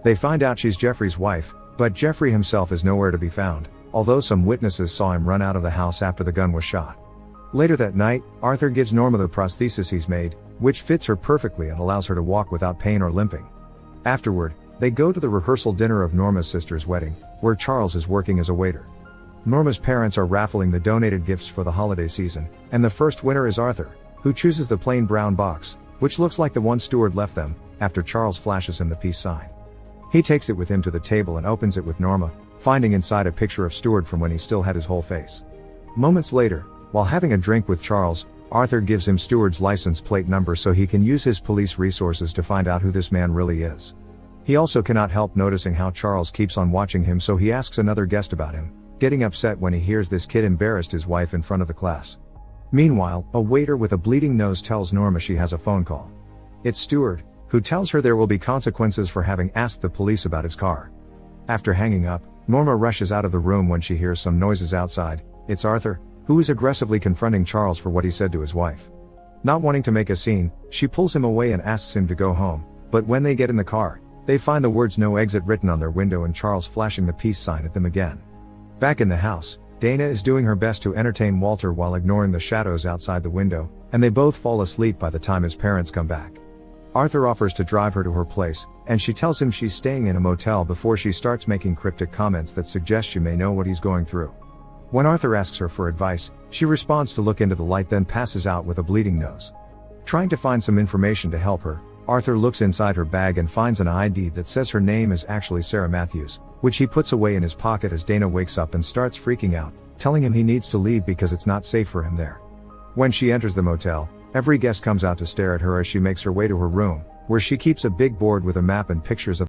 They find out she's Jeffrey's wife, but Jeffrey himself is nowhere to be found, although some witnesses saw him run out of the house after the gun was shot. Later that night, Arthur gives Norma the prosthesis he's made, which fits her perfectly and allows her to walk without pain or limping. Afterward, they go to the rehearsal dinner of Norma's sister's wedding, where Charles is working as a waiter. Norma's parents are raffling the donated gifts for the holiday season, and the first winner is Arthur, who chooses the plain brown box, which looks like the one Stuart left them, after Charles flashes him the peace sign. He takes it with him to the table and opens it with Norma, finding inside a picture of Stuart from when he still had his whole face. Moments later, while having a drink with Charles, Arthur gives him Stuart's license plate number so he can use his police resources to find out who this man really is. He also cannot help noticing how Charles keeps on watching him, so he asks another guest about him, getting upset when he hears this kid embarrassed his wife in front of the class. Meanwhile, a waiter with a bleeding nose tells Norma she has a phone call. It's Stuart, who tells her there will be consequences for having asked the police about his car. After hanging up, Norma rushes out of the room when she hears some noises outside. It's Arthur, who is aggressively confronting Charles for what he said to his wife. Not wanting to make a scene, she pulls him away and asks him to go home, but when they get in the car, they find the words "no exit" written on their window and Charles flashing the peace sign at them again. Back in the house, Dana is doing her best to entertain Walter while ignoring the shadows outside the window, and they both fall asleep by the time his parents come back. Arthur offers to drive her to her place, and she tells him she's staying in a motel before she starts making cryptic comments that suggest she may know what he's going through. When Arthur asks her for advice, she responds to look into the light, then passes out with a bleeding nose. Trying to find some information to help her, Arthur looks inside her bag and finds an ID that says her name is actually Sarah Matthews, which he puts away in his pocket as Dana wakes up and starts freaking out, telling him he needs to leave because it's not safe for him there. When she enters the motel, every guest comes out to stare at her as she makes her way to her room, where she keeps a big board with a map and pictures of